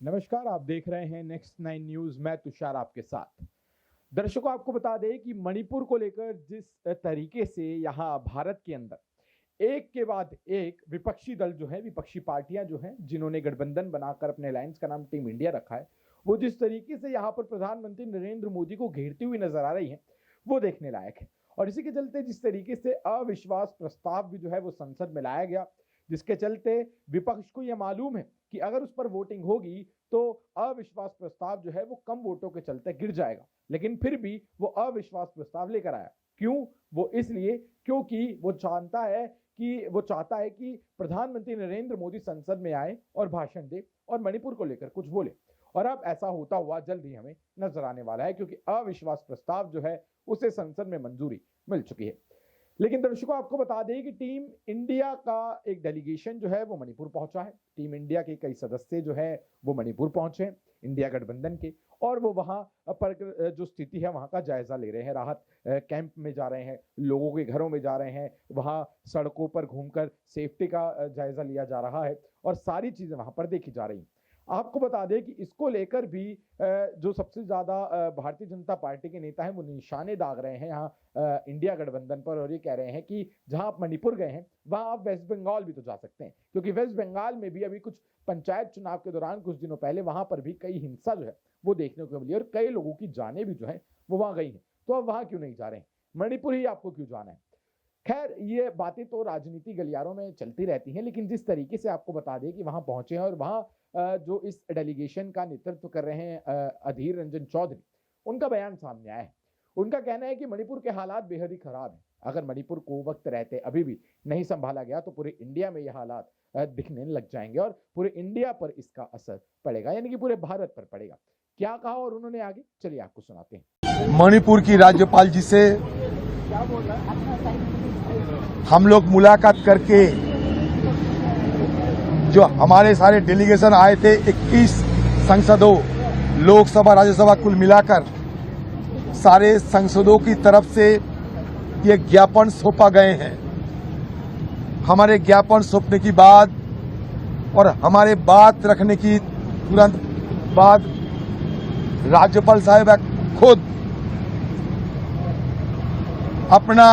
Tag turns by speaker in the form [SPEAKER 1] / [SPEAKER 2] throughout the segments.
[SPEAKER 1] नमस्कार, आप देख रहे हैं नेक्स्ट 9 न्यूज। मैं तुषार आपके साथ। दर्शकों, आपको बता दें कि मणिपुर को लेकर जिस तरीके से यहाँ भारत के अंदर एक के बाद एक विपक्षी दल जो है, विपक्षी पार्टियां जो हैं, जिन्होंने गठबंधन बनाकर अपने अलायंस का नाम टीम इंडिया रखा है, वो जिस तरीके से यहाँ पर प्रधानमंत्री नरेंद्र मोदी को घेरती हुई नजर आ रही है, वो देखने लायक है। और इसी के चलते जिस तरीके से अविश्वास प्रस्ताव भी जो है वो संसद में लाया गया, जिसके चलते विपक्ष को यह मालूम है कि अगर उस पर वोटिंग होगी तो अविश्वास प्रस्ताव जो है वो कम वोटों के चलते गिर जाएगा, लेकिन फिर भी वो अविश्वास प्रस्ताव लेकर आया। क्यों? वो इसलिए क्योंकि वो चाहता है कि प्रधानमंत्री नरेंद्र मोदी संसद में आए और भाषण दे और मणिपुर को लेकर कुछ बोले। और अब ऐसा होता हुआ जल्द ही हमें नजर आने वाला है, क्योंकि अविश्वास प्रस्ताव जो है उसे संसद में मंजूरी मिल चुकी है। लेकिन दर्शकों, आपको बता दें कि टीम इंडिया का एक डेलीगेशन जो है वो मणिपुर पहुंचा है। टीम इंडिया के कई सदस्य जो है वो मणिपुर पहुंचे हैं, इंडिया गठबंधन के, और वो वहां पर जो स्थिति है वहां का जायजा ले रहे हैं। राहत कैंप में जा रहे हैं, लोगों के घरों में जा रहे हैं, वहां सड़कों पर घूमकर सेफ्टी का जायजा लिया जा रहा है और सारी चीजें वहां पर देखी जा रही हैं। आपको बता दें कि इसको लेकर भी जो सबसे ज्यादा भारतीय जनता पार्टी के नेता हैं वो निशाने दाग रहे हैं यहाँ इंडिया गठबंधन पर, और ये कह रहे हैं कि जहां आप मणिपुर गए हैं वहां आप वेस्ट बंगाल भी तो जा सकते हैं, क्योंकि वेस्ट बंगाल में भी अभी कुछ पंचायत चुनाव के दौरान कुछ दिनों पहले वहां पर भी कई हिंसा जो है वो देखने को मिली और कई लोगों की जानें भी जो है वो वहां गई हैं। तो अब वहां क्यों नहीं जा रहे हैं? मणिपुर ही आपको क्यों जाना है? खैर, ये बातें तो राजनीति गलियारों में चलती रहती हैं, लेकिन जिस तरीके से आपको बता दें कि वहां पहुंचे हैं और वहां जो इस डेलीगेशन का नेतृत्व कर रहे हैं अधीर रंजन चौधरी, उनका बयान सामने आया है। उनका कहना है कि मणिपुर के हालात बेहद ही खराब हैं। अगर मणिपुर को वक्त रहते अभी भी नहीं संभाला गया तो पूरे इंडिया में ये हालात दिखने लग जाएंगे और पूरे इंडिया पर इसका असर पड़ेगा, यानी कि पूरे भारत पर पड़ेगा। क्या कहा और उन्होंने आगे, चलिए आपको सुनाते हैं।
[SPEAKER 2] मणिपुर की राज्यपाल जी से हम लोग मुलाकात करके जो हमारे सारे डेलीगेशन आए थे 21 संसदों, लोकसभा राज्यसभा कुल मिलाकर सारे संसदों की तरफ से ये ज्ञापन सौंपा गए हैं। हमारे ज्ञापन सौंपने की बाद और हमारे बात रखने की तुरंत बाद राज्यपाल साहिबा खुद अपना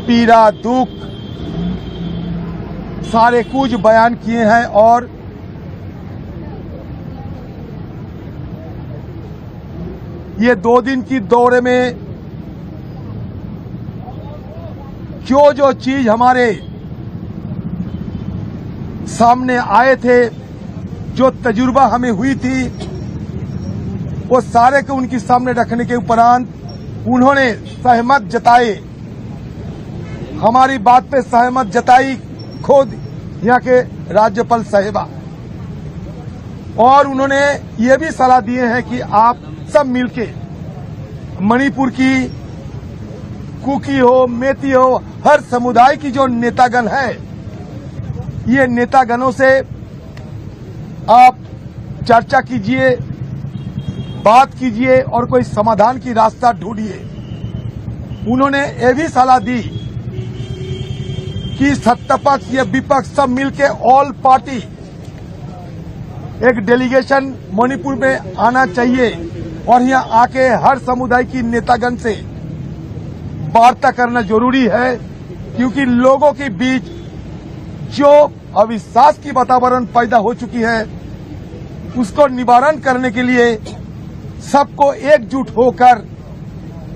[SPEAKER 2] पीड़ा दुख सारे कुछ बयान किए हैं और ये 2 दिन की दौरे में जो चीज हमारे सामने आए थे, जो तजुर्बा हमें हुई थी, वो सारे को उनके सामने रखने के उपरांत उन्होंने सहमत जताए, हमारी बात पे सहमत जताई खुद यहाँ के राज्यपाल साहिबा। और उन्होंने ये भी सलाह दिए हैं कि आप सब मिलके मणिपुर की कुकी हो, मेती हो, हर समुदाय की जो नेतागण है, ये नेतागणों से आप चर्चा कीजिए, बात कीजिए और कोई समाधान की रास्ता ढूंढिए। उन्होंने ये भी सलाह दी कि सत्तापक्ष या विपक्ष सब मिलके ऑल पार्टी एक डेलीगेशन मणिपुर में आना चाहिए और यहाँ आके हर समुदाय की नेतागण से वार्ता करना जरूरी है, क्योंकि लोगों के बीच जो अविश्वास की वातावरण पैदा हो चुकी है उसको निवारण करने के लिए सबको एकजुट होकर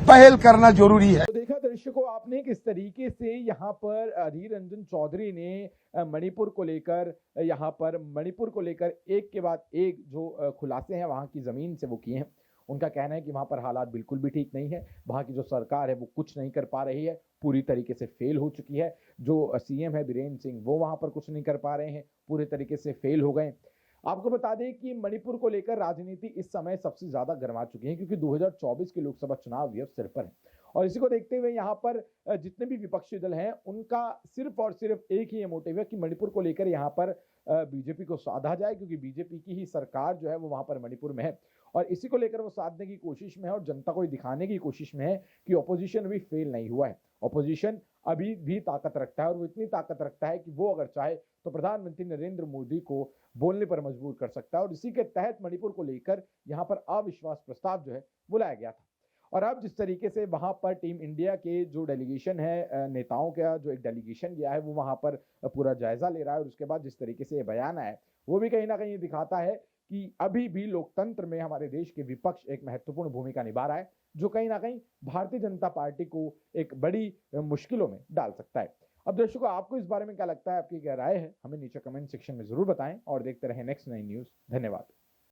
[SPEAKER 2] पहल करना जरूरी है।
[SPEAKER 1] तो देखा दर्शकों आपने किस तरीके से यहाँ पर अधीर रंजन चौधरी ने मणिपुर को लेकर एक के बाद एक जो खुलासे हैं वहां की जमीन से वो किए हैं। उनका कहना है कि वहां पर हालात बिल्कुल भी ठीक नहीं है, वहां की जो सरकार है वो कुछ नहीं कर पा रही है, पूरी तरीके से फेल हो चुकी है। जो सीएम है बीरेन सिंह, वो वहां पर कुछ नहीं कर पा रहे हैं, पूरे तरीके से फेल हो गए। आपको बता दें कि मणिपुर को लेकर राजनीति इस समय सबसे ज्यादा गर्मा चुकी है, क्योंकि 2024 के लोकसभा चुनाव भी अब सिर पर है। और इसी को देखते हुए यहाँ पर जितने भी विपक्षी दल हैं उनका सिर्फ और सिर्फ एक ही मोटिव है कि मणिपुर को लेकर यहाँ पर बीजेपी को साधा जाए, क्योंकि बीजेपी की ही सरकार जो है वो वहां पर मणिपुर में है और इसी को लेकर वो साधने की कोशिश में है और जनता को दिखाने की कोशिश में है कि ऑपोजिशन अभी फेल नहीं हुआ है। ऑपोजिशन अभी भी ताकत रखता है, और वो इतनी ताकत रखता है कि वो अगर चाहे तो प्रधानमंत्री नरेंद्र मोदी को बोलने पर मजबूर कर सकता है। और इसी के तहत मणिपुर को लेकर यहाँ पर अविश्वास प्रस्ताव जो है बुलाया गया था। और अब जिस तरीके से वहां पर टीम इंडिया के जो डेलीगेशन है, नेताओं का जो एक डेलीगेशन गया है, वो वहां पर पूरा जायजा ले रहा है, और उसके बाद जिस तरीके से ये बयान आया वो भी कहीं ना कहीं दिखाता है कि अभी भी लोकतंत्र में हमारे देश के विपक्ष एक महत्वपूर्ण भूमिका निभा रहा है, जो कहीं ना कहीं भारतीय जनता पार्टी को एक बड़ी मुश्किलों में डाल सकता है। अब दर्शकों, आपको इस बारे में क्या लगता है, आपकी क्या राय है, हमें नीचे कमेंट सेक्शन में जरूर बताएं और देखते रहें नेक्स्ट 9 न्यूज। धन्यवाद।